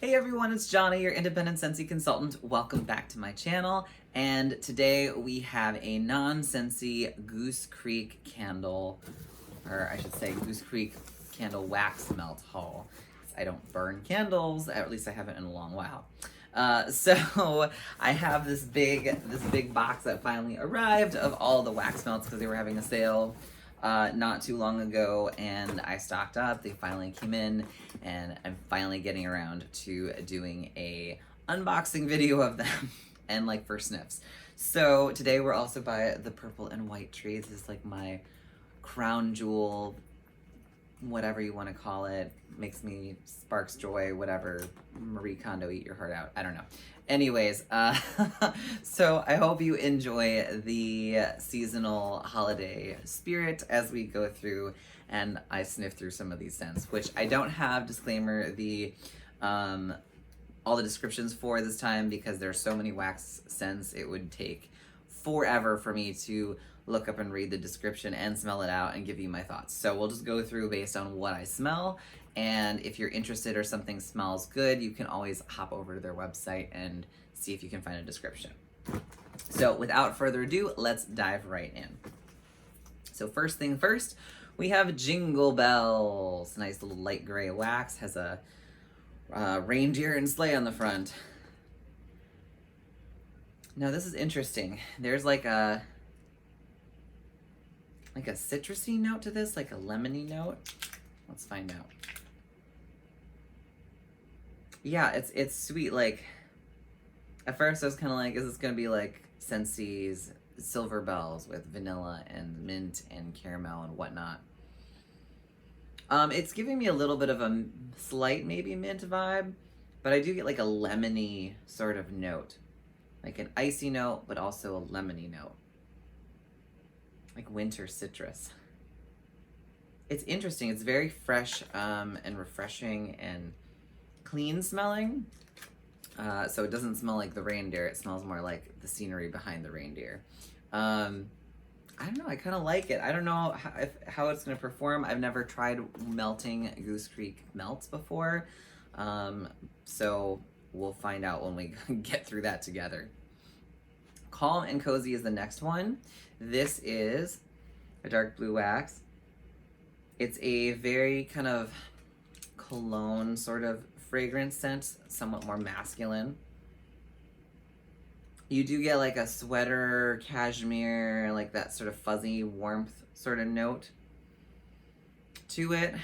Hey everyone, it's Johnny, your independent Scentsy consultant. Welcome back to my channel. And today we have a non-Scentsy Goose Creek candle, or I should say Goose Creek candle wax melt haul. I don't burn candles, at least I haven't in a long while. So I have this big box that finally arrived of all the wax melts because they were having a sale not too long ago, and I stocked up. They finally came in, and I'm finally getting around to doing a unboxing video of them and like first sniffs. So today we're also by the purple and white tree. This is like my crown jewel, whatever you want to call it. Makes me sparks joy, whatever. Marie Kondo, eat your heart out. I don't know. Anyways, so I hope you enjoy the seasonal holiday spirit as we go through and I sniff through some of these scents, which I don't have, disclaimer, all the descriptions for this time because there's so many wax scents. It would take forever for me to look up and read the description and smell it out and give you my thoughts. So we'll just go through based on what I smell, and if you're interested or something smells good, you can always hop over to their website and see if you can find a description. So without further ado, let's dive right in. So first thing first, we have Jingle Bells. Nice little light gray wax, has a reindeer and sleigh on the front. Now this is interesting. There's like a citrusy note to this, like a lemony note. Let's find out. Yeah, it's sweet. Like, at first I was kind of like, is this gonna be like Scentsy's Silver Bells with vanilla and mint and caramel and whatnot? It's giving me a little bit of a slight maybe mint vibe, but I do get like a lemony sort of note, like an icy note, but also a lemony note, like winter citrus. It's interesting. It's very fresh and refreshing and clean smelling. So it doesn't smell like the reindeer. It smells more like the scenery behind the reindeer. I don't know. I kind of like it. I don't know how it's going to perform. I've never tried melting Goose Creek melts before. So we'll find out when we get through that together. Calm and Cozy is the next one. This is a dark blue wax. It's a very kind of cologne sort of fragrance scent, somewhat more masculine. You do get like a sweater, cashmere, like that sort of fuzzy warmth sort of note to it.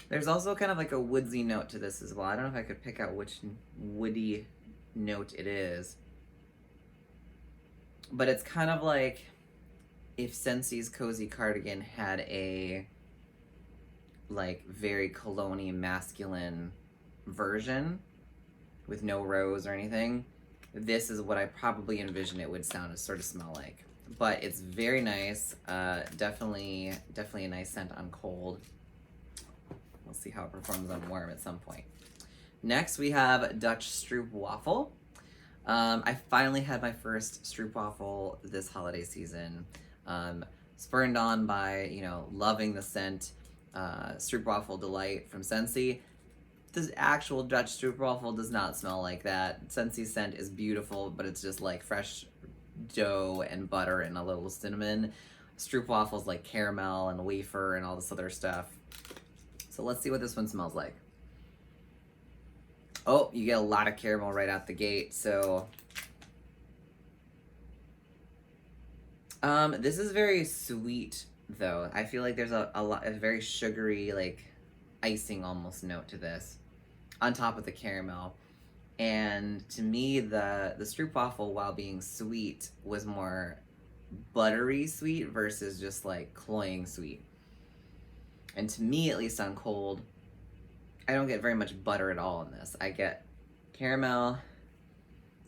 There's also kind of like a woodsy note to this as well. I don't know if I could pick out which woody note it is, but it's kind of like if Scentsy's Cozy Cardigan had a like very cologne-y masculine version with no rose or anything. This is what I probably envision it would sort of smell like. But it's very nice. Definitely a nice scent on cold. We'll see how it performs on warm at some point. Next we have Dutch Stroopwafel. I finally had my first Stroopwafel this holiday season. Spurned on by, loving the scent, Stroopwafel Delight from Scentsy. The actual Dutch Stroopwafel does not smell like that. Scentsy's scent is beautiful, but it's just like fresh dough and butter and a little cinnamon. Stroopwafel's like caramel and wafer and all this other stuff. So let's see what this one smells like. Oh, you get a lot of caramel right out the gate, so this is very sweet though. I feel like there's a very sugary, like icing almost note to this on top of the caramel. And to me, the Stroopwafel, while being sweet, was more buttery sweet versus just like cloying sweet. And to me, at least on cold, I don't get very much butter at all in this. I get caramel,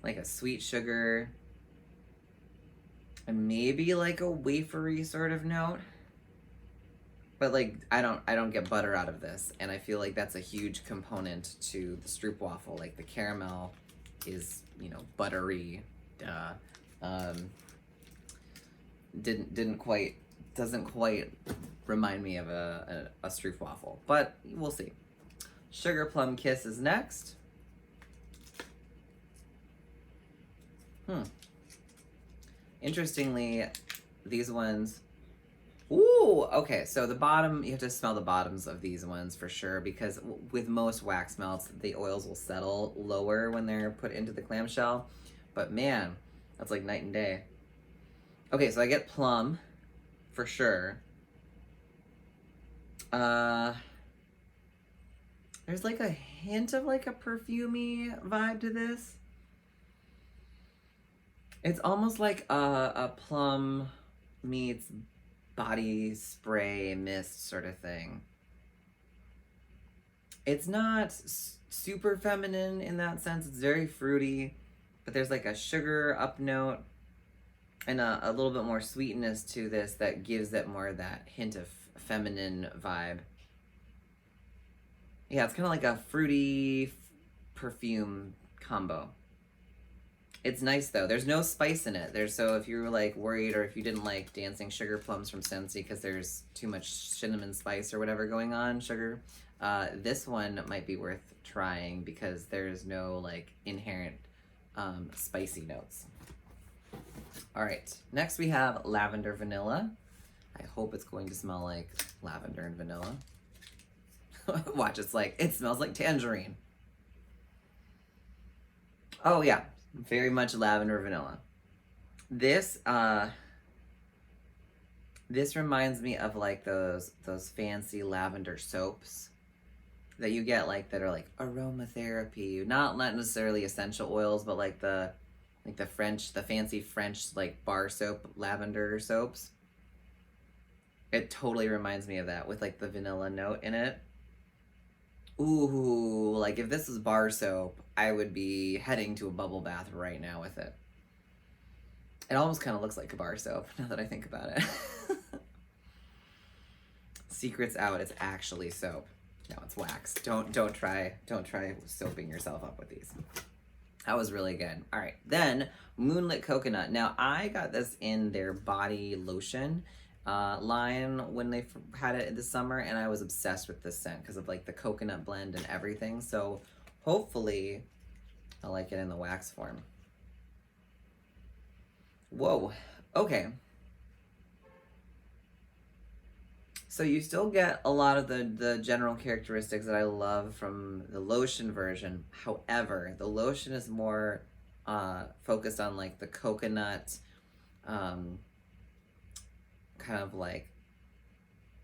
like a sweet sugar, and maybe like a wafery sort of note. But like I don't get butter out of this, and I feel like that's a huge component to the Stroopwafel. Like the caramel is, buttery. Doesn't quite remind me of a Stroopwafel, but we'll see. Sugar Plum Kiss is next. Interestingly, these ones, ooh, okay, so the bottom, you have to smell the bottoms of these ones for sure, because with most wax melts, the oils will settle lower when they're put into the clamshell. But man, that's like night and day. Okay, so I get Plum for sure. There's like a hint of like a perfumey vibe to this. It's almost like a Plum meets body spray mist sort of thing. It's not super feminine in that sense. It's very fruity, but there's like a sugar up note and a little bit more sweetness to this that gives it more that hint of feminine vibe. Yeah, it's kind of like a fruity perfume combo. It's nice though. There's no spice in it. So if you were like worried, or if you didn't like dancing sugar plums from Scentsy because there's too much cinnamon spice or whatever going on, sugar, this one might be worth trying because there's no like inherent spicy notes. All right, next we have Lavender Vanilla. I hope it's going to smell like lavender and vanilla. Watch, it smells like tangerine. Oh yeah, very much lavender vanilla. This reminds me of like those fancy lavender soaps that you get that are like aromatherapy, not necessarily essential oils, but like the fancy French like bar soap lavender soaps. It totally reminds me of that with like the vanilla note in it. Ooh, like if this was bar soap, I would be heading to a bubble bath right now with it. It almost kind of looks like a bar soap now that I think about it. Secrets out, it's actually soap. No, it's wax. Don't try soaping yourself up with these. That was really good. All right, then Moonlit Coconut. Now I got this in their body lotion line when they had it this summer, and I was obsessed with this scent because of like the coconut blend and everything. So hopefully I like it in the wax form. Whoa, okay. So you still get a lot of the general characteristics that I love from the lotion version. However, the lotion is more focused on like the coconut, kind of like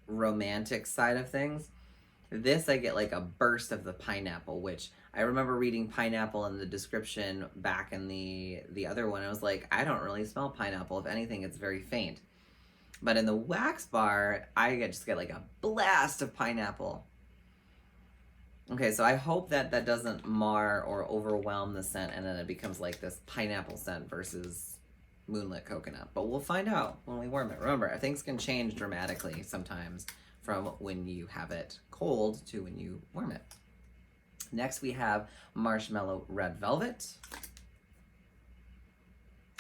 romantic side of things. This I get like a burst of the pineapple, which I remember reading pineapple in the description back in the other one. I was like, I don't really smell pineapple. If anything, it's very faint. But in the wax bar, I just get like a blast of pineapple. Okay, so I hope that doesn't mar or overwhelm the scent, and then it becomes like this pineapple scent versus Moonlit Coconut. But we'll find out when we warm it. Remember, things can change dramatically sometimes from when you have it cold to when you warm it. Next, we have Marshmallow Red Velvet.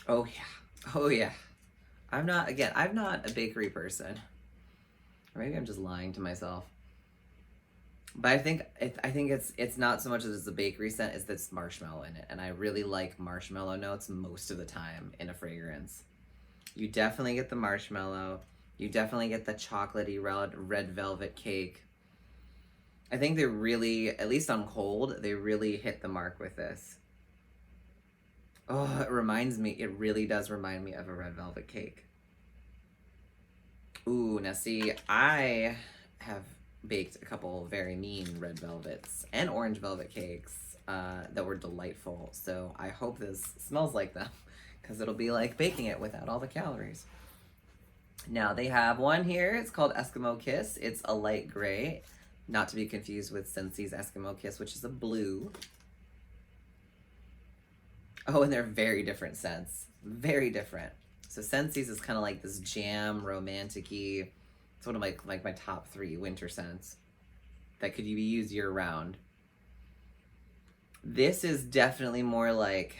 Oh yeah, oh yeah. I'm not a bakery person. Or maybe I'm just lying to myself. But I think it's not so much as it's a bakery scent, it's this marshmallow in it. And I really like marshmallow notes most of the time in a fragrance. You definitely get the marshmallow. You definitely get the chocolatey red velvet cake. I think they really, at least on cold, they really hit the mark with this. Oh, it really does remind me of a red velvet cake. Ooh, now see, I have baked a couple very mean red velvets and orange velvet cakes that were delightful. So I hope this smells like them because it'll be like baking it without all the calories. Now they have one here. It's called Eskimo Kiss. It's a light gray, not to be confused with Scentsy's Eskimo Kiss, which is a blue. Oh, and they're very different scents. Very different. So Scentsy's is kind of like this jam, romantic-y. It's one of my top 3 winter scents that could be used year-round. This is definitely more like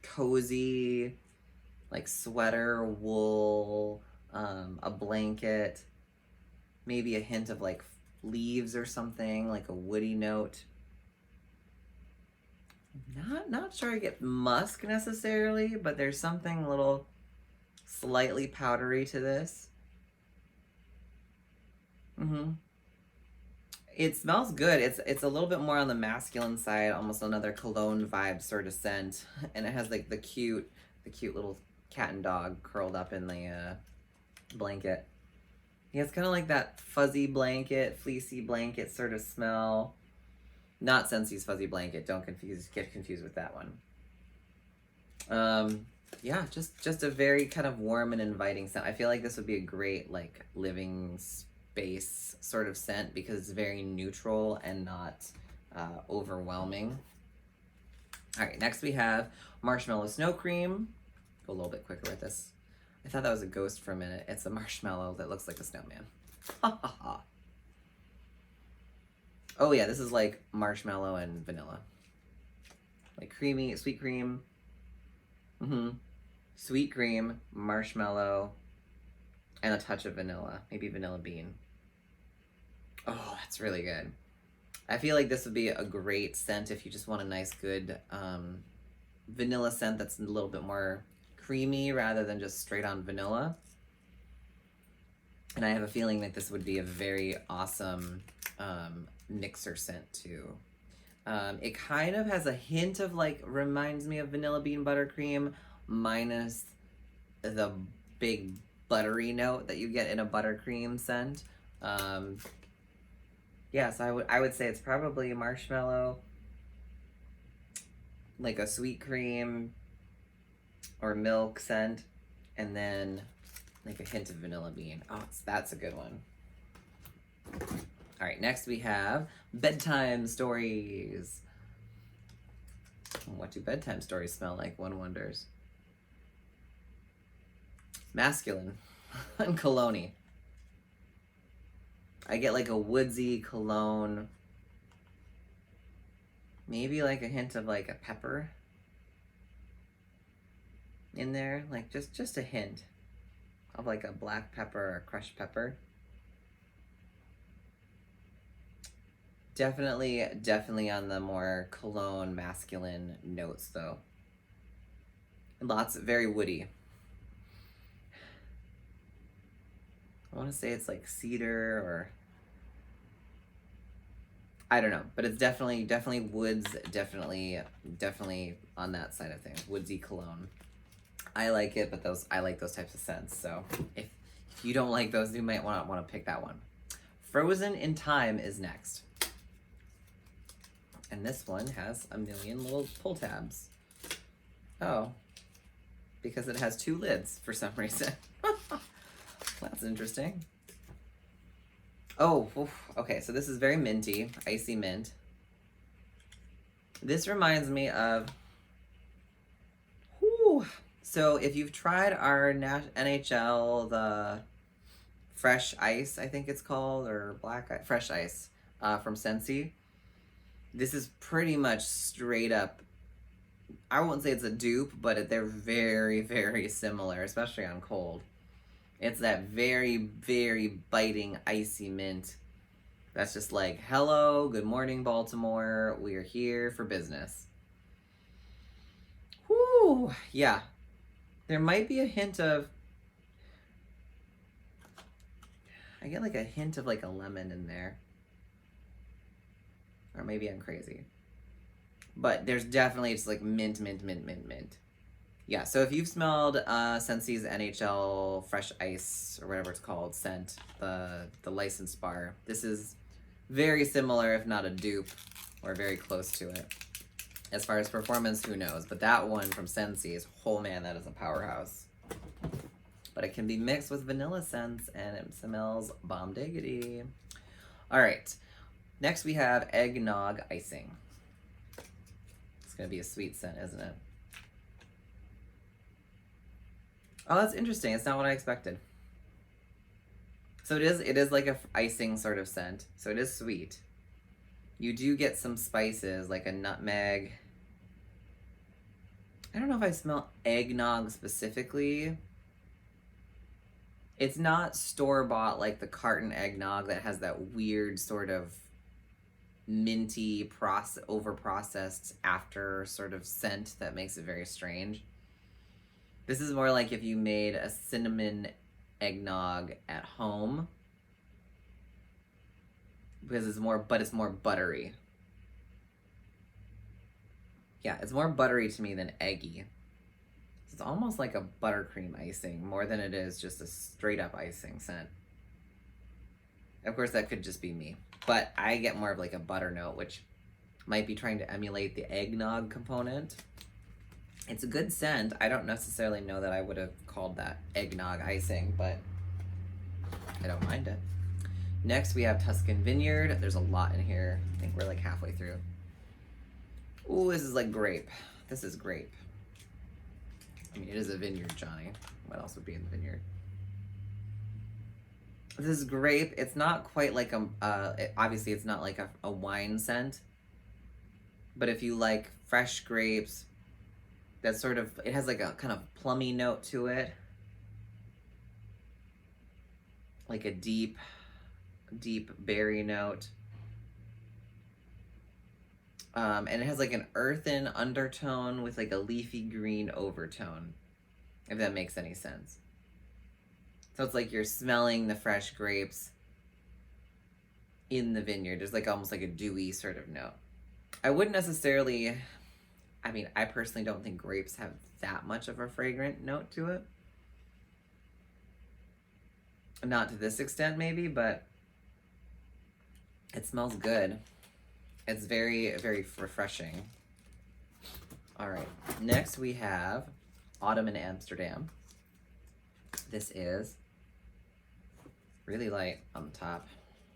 cozy, like sweater, wool, a blanket, maybe a hint of like leaves or something, like a woody note. Not sure I get musk necessarily, but there's something a little slightly powdery to this. It smells good. It's a little bit more on the masculine side, almost another cologne vibe sort of scent, and it has like the cute little cat and dog curled up in the blanket. Yeah, it's kind of like that fuzzy blanket, fleecy blanket sort of smell. Not Scentsy's fuzzy blanket. Don't get confused with that one. Yeah, just a very kind of warm and inviting scent. I feel like this would be a great like living space sort of scent because it's very neutral and not overwhelming. All right, next we have Marshmallow Snow Cream. Go a little bit quicker with this. I thought that was a ghost for a minute. It's a marshmallow that looks like a snowman. Ha ha ha. Oh yeah, this is like marshmallow and vanilla. Like creamy, sweet cream. Sweet cream, marshmallow, and a touch of vanilla. Maybe vanilla bean. Oh, that's really good. I feel like this would be a great scent if you just want a nice, good vanilla scent that's a little bit more creamy rather than just straight on vanilla. And I have a feeling that this would be a very awesome mixer scent too. It kind of has a hint of like, reminds me of vanilla bean buttercream minus the big buttery note that you get in a buttercream scent. Yeah, so I would say it's probably marshmallow, like a sweet cream or milk scent, and then like a hint of vanilla bean. Oh, that's a good one. All right, next we have bedtime stories. What do bedtime stories smell like, one wonders? Masculine and cologne-y. I get like a woodsy cologne. Maybe like a hint of like a pepper in there. Like just a hint of like a black pepper or crushed pepper. Definitely on the more cologne masculine notes though. Very woody. I want to say it's like cedar or I don't know, but it's definitely woods, definitely on that side of things. Woodsy cologne. I like it, but I like those types of scents. So if you don't like those, you might want to pick that one. Frozen in Time is next. And this one has a million little pull tabs. Oh, because it has two lids for some reason. That's interesting. Oh, okay, so this is very minty, icy mint. This reminds me of, so if you've tried our NHL, the Fresh Ice, I think it's called, or Fresh Ice from Scentsy, this is pretty much straight up, I won't say it's a dupe, but they're very similar, especially on cold. It's that very biting, icy mint. That's just like, hello, good morning, Baltimore. We are here for business. Whoo, yeah. There might be a hint of, I get like a hint of like a lemon in there. Or maybe I'm crazy. But there's definitely just like mint. Yeah, so if you've smelled Scentsy's NHL Fresh Ice, or whatever it's called, scent, the licensed bar, this is very similar, if not a dupe, or very close to it. As far as performance, who knows? But that one from Scentsy is, oh man, that is a powerhouse. But it can be mixed with vanilla scents, and it smells bomb diggity. All right, next we have Eggnog Icing. It's gonna be a sweet scent, isn't it? Oh, that's interesting. It's not what I expected. So it is like a icing sort of scent. So it is sweet. You do get some spices like a nutmeg. I don't know if I smell eggnog specifically. It's not store-bought like the carton eggnog that has that weird sort of minty over-processed after sort of scent that makes it very strange. This is more like if you made a cinnamon eggnog at home, because it's more buttery. Yeah, it's more buttery to me than eggy. It's almost like a buttercream icing more than it is just a straight up icing scent. Of course, that could just be me, but I get more of like a butter note, which might be trying to emulate the eggnog component. It's a good scent. I don't necessarily know that I would have called that eggnog icing, but I don't mind it. Next, we have Tuscan Vineyard. There's a lot in here. I think we're like halfway through. Ooh, this is like grape. This is grape. I mean, it is a vineyard, Johnny. What else would be in the vineyard? This is grape. It's not quite like obviously it's not like a wine scent, but if you like fresh grapes, that sort of, it has like a kind of plummy note to it. Like a deep berry note. And it has like an earthen undertone with like a leafy green overtone, if that makes any sense. So it's like you're smelling the fresh grapes in the vineyard. There's like almost like a dewy sort of note. I wouldn't necessarily, I mean, I personally don't think grapes have that much of a fragrant note to it. Not to this extent maybe, but it smells good. It's very, very refreshing. All right, next we have Ottoman Amsterdam. This is really light on the top.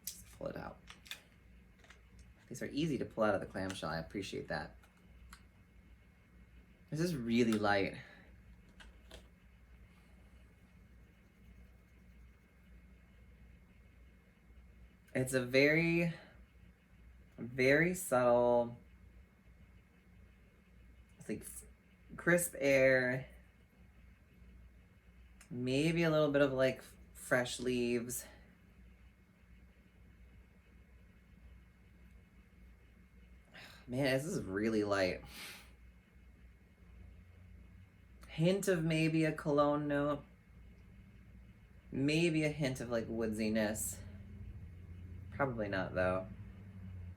Let's pull it out. These are easy to pull out of the clamshell. I appreciate that. This is really light. It's a very, very subtle, it's like crisp air, maybe a little bit of like fresh leaves. Man, this is really light. Hint of maybe a cologne note. Maybe a hint of like woodsiness. Probably not though.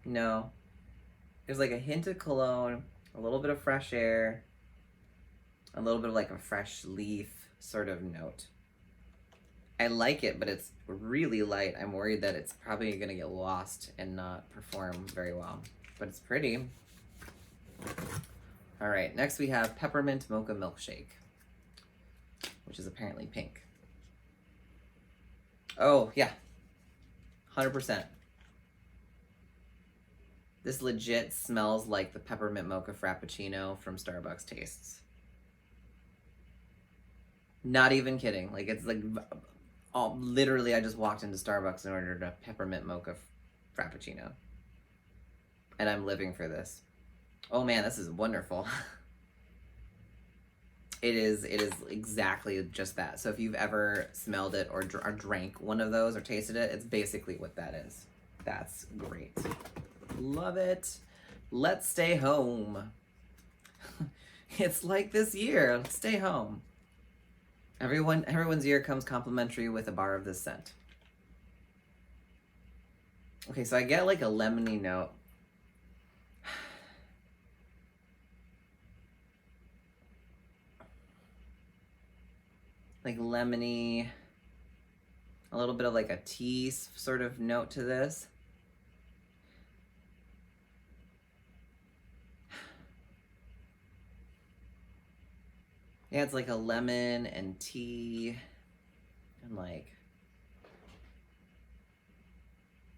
No. There's like a hint of cologne, a little bit of fresh air, a little bit of like a fresh leaf sort of note. I like it, but it's really light. I'm worried that it's probably gonna get lost and not perform very well, but it's pretty. All right, next we have Peppermint Mocha Milkshake, which is apparently pink. Oh yeah, 100%. This legit smells like the Peppermint Mocha Frappuccino from Starbucks Tastes. Not even kidding. Like, it's like, literally I just walked into Starbucks and ordered a Peppermint Mocha Frappuccino. And I'm living for this. Oh man, this is wonderful. It is exactly just that. So if you've ever smelled it or drank one of those or tasted it, it's basically what that is. That's great. Love it. Let's stay home. It's like this year. Let's stay home. Everyone's year comes complimentary with a bar of this scent. Okay, so I get like a lemony note. Like lemony, a little bit of like a tea sort of note to this. Yeah, it's like a lemon and tea and like,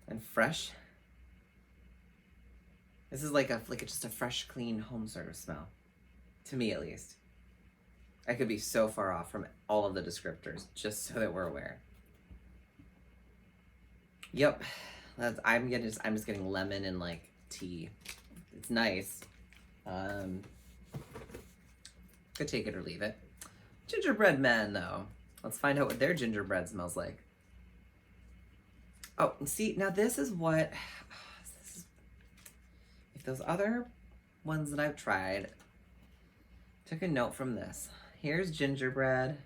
and fresh. This is like just a fresh, clean home sort of smell, to me at least. I could be so far off from all of the descriptors, just so that we're aware. Yep, I'm just getting lemon and like tea. It's nice. Could take it or leave it. Gingerbread Men though. Let's find out what their gingerbread smells like. Oh, see, now this is what, if those other ones that I've tried, took a note from this. Here's gingerbread.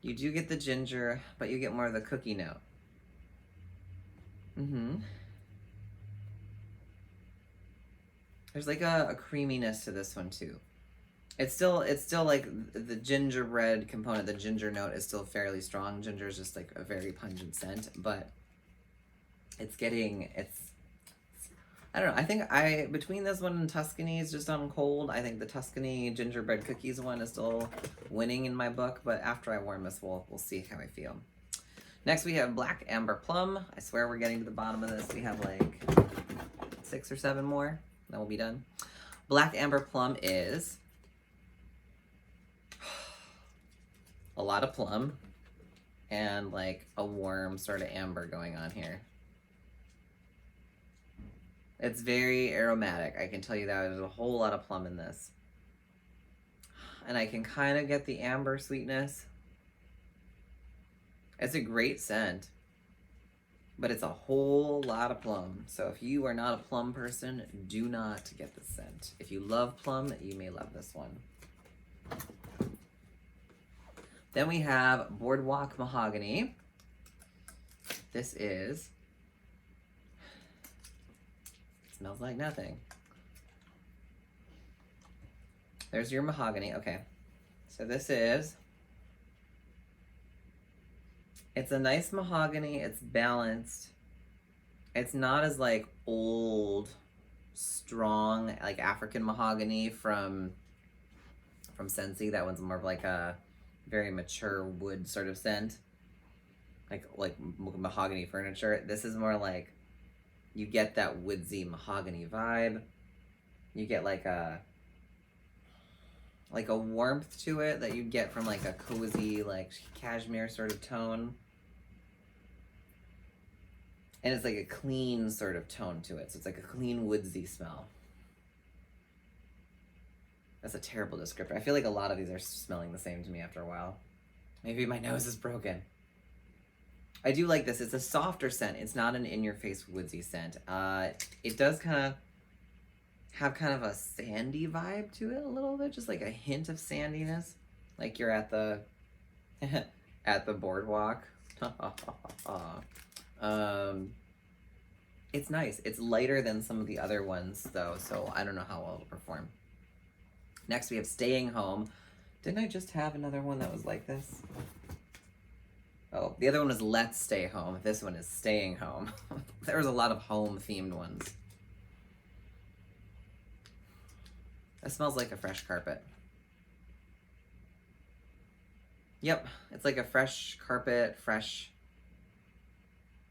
You do get the ginger, but you get more of the cookie note. There's like a creaminess to this one too. It's still like the gingerbread component, the ginger note is still fairly strong. Ginger is just like a very pungent scent, but it's I don't know. I think between this one and Tuscany's just on cold, I think the Tuscany gingerbread cookies one is still winning in my book, but after I warm this, we'll see how I feel. Next we have Black Amber Plum. I swear we're getting to the bottom of this. We have like 6 or 7 more, then we'll be done. Black Amber Plum is a lot of plum and like a warm sort of amber going on here. It's very aromatic. I can tell you that. There's a whole lot of plum in this. And I can kind of get the amber sweetness. It's a great scent, but it's a whole lot of plum. So if you are not a plum person, do not get this scent. If you love plum, you may love this one. Then we have Boardwalk Mahogany. This is, smells like nothing. There's your mahogany. Okay. So this is, it's a nice mahogany. It's balanced. It's not as like old, strong, like African mahogany from Scentsy. That one's more of like a very mature wood sort of scent, like mahogany furniture. This is more like, you get that woodsy mahogany vibe. You get like a warmth to it that you get from like a cozy, like cashmere sort of tone. And it's like a clean sort of tone to it. So it's like a clean woodsy smell. That's a terrible descriptor. I feel like a lot of these are smelling the same to me after a while. Maybe my nose is broken. I do like this. It's a softer scent. It's not an in-your-face woodsy scent. It does kind of have kind of a sandy vibe to it a little bit, just like a hint of sandiness, like you're at the at the boardwalk. It's nice. It's lighter than some of the other ones though, so I don't know how well it'll perform. Next we have Staying Home. Didn't I just have another one that was like this? Oh, the other one was Let's Stay Home. This one is Staying Home. There was a lot of home themed ones. That smells like a fresh carpet. Yep, it's like a fresh carpet, fresh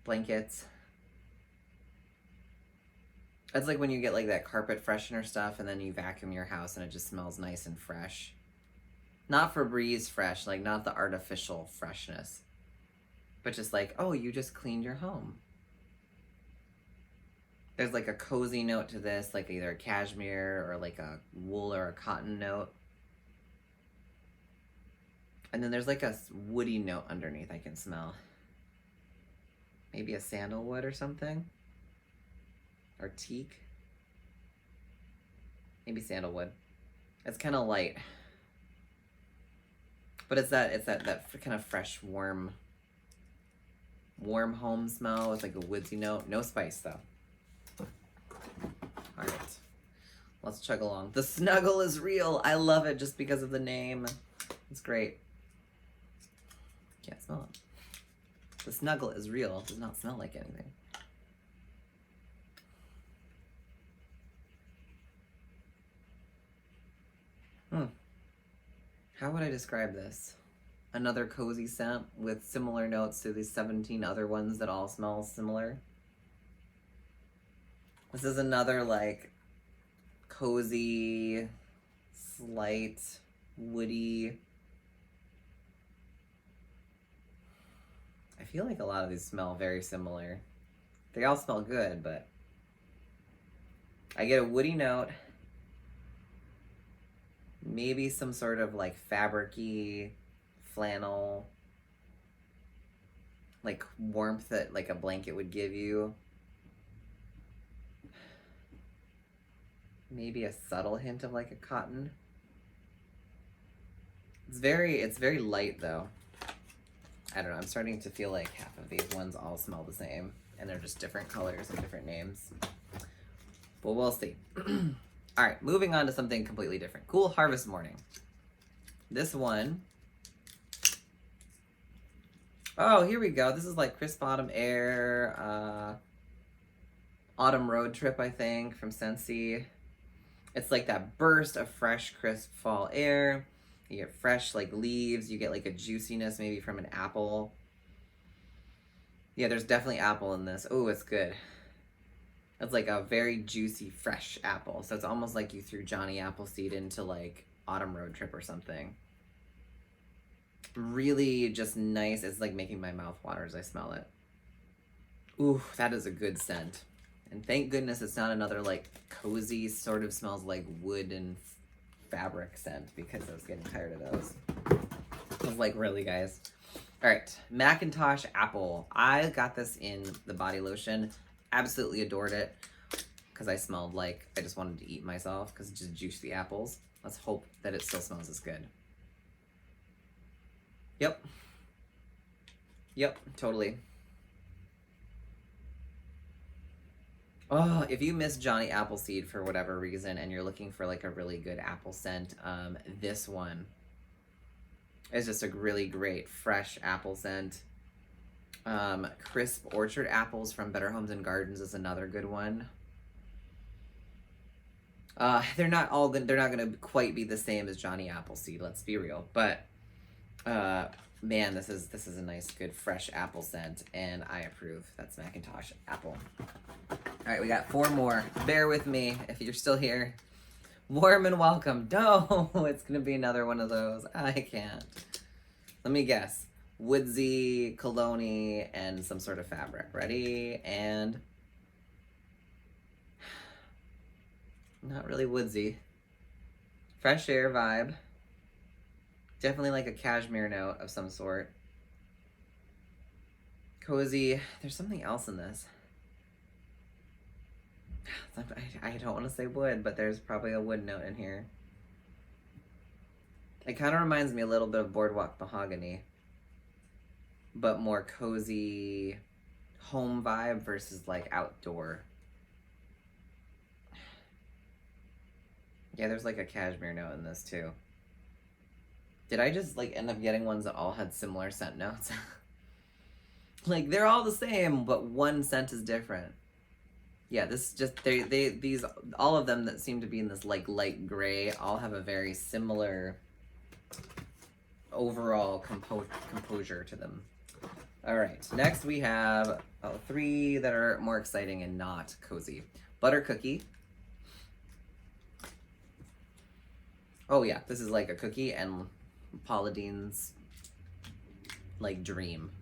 blankets. It's like when you get like that carpet freshener stuff and then you vacuum your house and it just smells nice and fresh. Not Febreze fresh, like not the artificial freshness, but just like, oh, you just cleaned your home. There's like a cozy note to this, like either a cashmere or like a wool or a cotton note. And then there's like a woody note underneath I can smell. Maybe a sandalwood or something. Or teak. Maybe sandalwood. It's kind of light. But it's that kind of fresh, warm home smell with like a woodsy note. No spice though. All right, let's chug along. The Snuggle is real. I love it just because of the name. It's great. Can't smell it. The Snuggle is real. It does not smell like anything. How would I describe this? Another cozy scent with similar notes to these 17 other ones that all smell similar. This is another like cozy, slight, woody. I feel like a lot of these smell very similar. They all smell good, but I get a woody note. Maybe some sort of like fabric-y flannel, like warmth that like a blanket would give you. Maybe a subtle hint of like a cotton. It's very light though. I don't know, I'm starting to feel like half of these ones all smell the same and they're just different colors and different names. But we'll see. All right, moving on to something completely different. Cool Harvest Morning. This one. Oh, here we go. This is like Crisp Autumn Air, Autumn Road Trip, I think, from Scentsy. It's like that burst of fresh, crisp fall air. You get fresh like leaves. You get like a juiciness maybe from an apple. Yeah, there's definitely apple in this. Oh, it's good. It's like a very juicy, fresh apple. So it's almost like you threw Johnny Appleseed into like Autumn Road Trip or something. Really just nice. It's like making my mouth water as I smell it. Ooh, that is a good scent. And thank goodness it's not another like cozy, sort of smells like wood and fabric scent, because I was getting tired of those. I was like, really, guys? All right, Macintosh Apple. I got this in the body lotion. Absolutely adored it because I smelled like I just wanted to eat myself because it just juiced the apples. Let's hope that it still smells as good. Yep. Yep, totally. Oh, if you miss Johnny Appleseed for whatever reason and you're looking for like a really good apple scent, this one is just a really great fresh apple scent. Crisp orchard apples from Better Homes and Gardens is another good one. They're not all good. They're not going to quite be the same as Johnny Appleseed. Let's be real. But man, this is a nice, good, fresh apple scent, and I approve. That's Macintosh Apple. All right, we got 4 more. Bear with me if you're still here. Warm and Welcome. No, it's gonna be another one of those. I can't. Let me guess. Woodsy, cologne, and some sort of fabric. Ready? And not really woodsy. Fresh air vibe. Definitely like a cashmere note of some sort. Cozy. There's something else in this. I don't want to say wood, but there's probably a wood note in here. It kind of reminds me a little bit of Boardwalk Mahogany, but more cozy home vibe versus like outdoor. Yeah, there's like a cashmere note in this too. Did I just like end up getting ones that all had similar scent notes? Like they're all the same, but one scent is different. Yeah, this just these all of them that seem to be in this like light gray all have a very similar overall composure to them. All right, next we have 3 that are more exciting and not cozy. Butter cookie. Oh yeah, this is like a cookie and Paula Deen's like dream.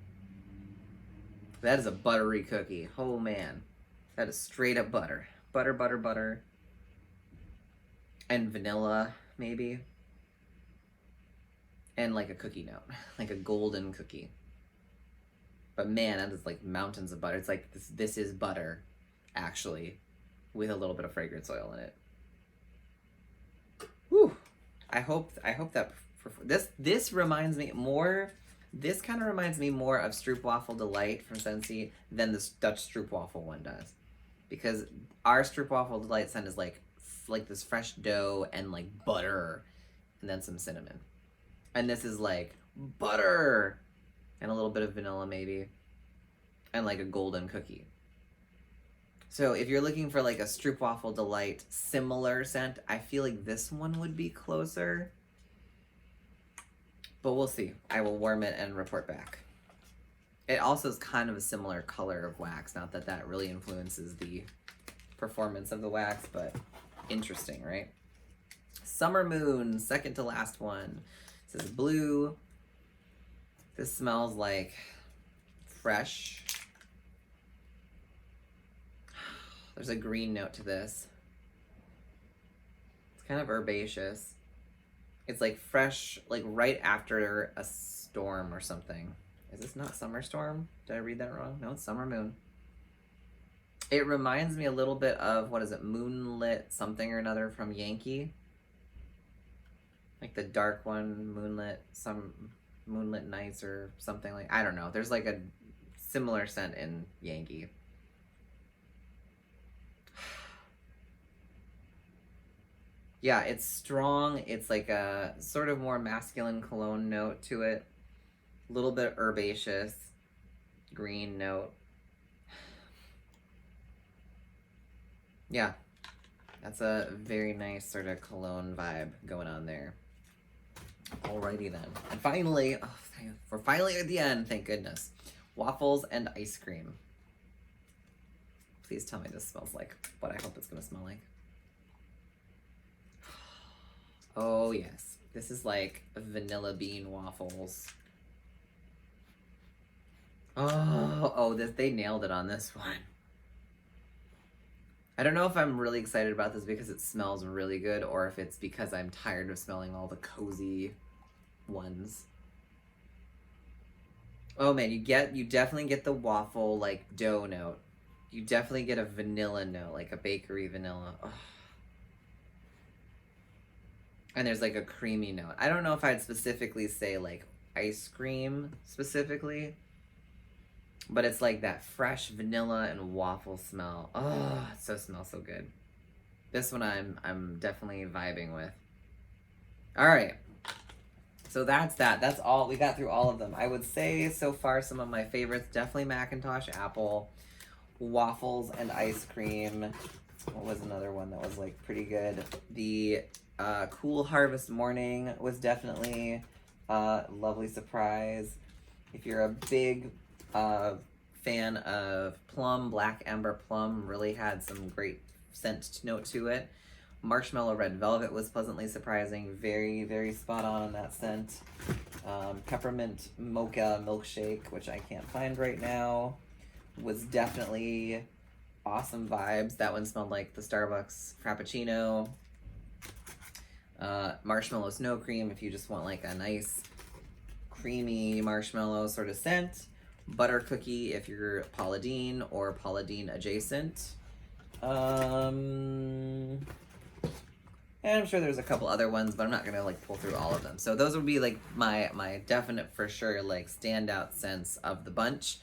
That is a buttery cookie. Oh man. That is straight up butter. Butter, butter, butter. And vanilla, maybe. And like a cookie note. Like a golden cookie. But man, that is like mountains of butter. It's like this is butter, actually, with a little bit of fragrance oil in it. Whew. I hope that this reminds me more. This kind of reminds me more of Stroopwafel Delight from Scentsy than the Dutch Stroopwafel one does, because our Stroopwafel Delight scent is like this fresh dough and like butter, and then some cinnamon, and this is like butter and a little bit of vanilla maybe, and like a golden cookie. So if you're looking for like a Stroopwafel Delight similar scent, I feel like this one would be closer. But we'll see. I will warm it and report back. It also is kind of a similar color of wax. Not that that really influences the performance of the wax, but interesting, right? Summer Moon, second to last one. This is blue. This smells like fresh. There's a green note to this. It's kind of herbaceous. It's like fresh, like right after a storm or something. Is this not Summer Storm? Did I read that wrong? No, it's Summer Moon. It reminds me a little bit of, what is it, Moonlit something or another from Yankee. Like the dark one, Moonlit Nights or something like, I don't know. There's like a similar scent in Yankee. Yeah, it's strong. It's like a sort of more masculine cologne note to it. A little bit herbaceous, green note. Yeah, that's a very nice sort of cologne vibe going on there. Alrighty then. And finally, we're finally at the end, thank goodness. Waffles and Ice Cream. Please tell me this smells like what I hope it's gonna smell like. Oh yes, this is like vanilla bean waffles. They nailed it on this one. I don't know if I'm really excited about this because it smells really good or if it's because I'm tired of smelling all the cozy ones. Oh man, you definitely get the waffle like dough note. You definitely get a vanilla note, like a bakery vanilla. Oh. And there's like a creamy note. I don't know if I'd specifically say like ice cream specifically, but it's like that fresh vanilla and waffle smell. Oh, it smells so good. This one I'm definitely vibing with. All right. So that's that. That's all. We got through all of them. I would say so far some of my favorites, definitely Macintosh Apple, Waffles and Ice Cream. What was another one that was like pretty good? The Cool Harvest Morning was definitely a lovely surprise. If you're a big fan of Plum, Black Amber Plum really had some great scent note to it. Marshmallow Red Velvet was pleasantly surprising. Very, very spot on that scent. Peppermint Mocha Milkshake, which I can't find right now, was definitely awesome vibes. That one smelled like the Starbucks Frappuccino. Marshmallow Snow Cream, if you just want like a nice creamy marshmallow sort of scent. Butter Cookie, if you're Paula Deen or Paula Deen adjacent. And I'm sure there's a couple other ones, but I'm not gonna like pull through all of them. So those would be like my definite for sure like standout scents of the bunch.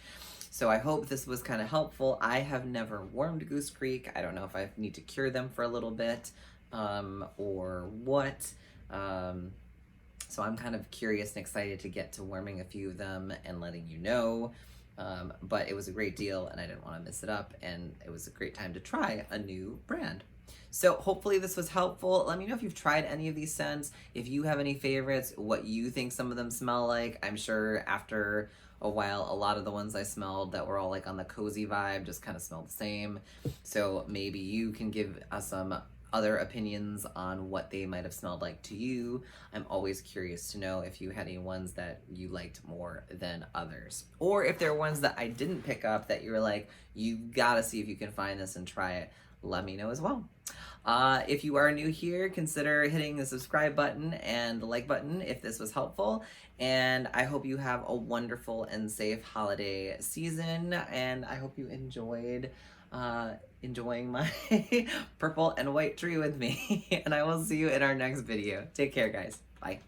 So I hope this was kind of helpful. I have never warmed Goose Creek. I don't know if I need to cure them for a little bit or what. So I'm kind of curious and excited to get to warming a few of them and letting you know. But it was a great deal and I didn't want to miss it up, and it was a great time to try a new brand. So hopefully this was helpful. Let me know if you've tried any of these scents, if you have any favorites, what you think some of them smell like. I'm sure after a while, a lot of the ones I smelled that were all like on the cozy vibe just kind of smelled the same. So maybe you can give us some other opinions on what they might have smelled like to you. I'm always curious to know if you had any ones that you liked more than others. Or if there are ones that I didn't pick up that you were like, you gotta see if you can find this and try it. Let me know as well. If you are new here, consider hitting the subscribe button and the like button if this was helpful. And I hope you have a wonderful and safe holiday season. And I hope you enjoyed enjoying my purple and white tree with me. And I will see you in our next video. Take care, guys. Bye.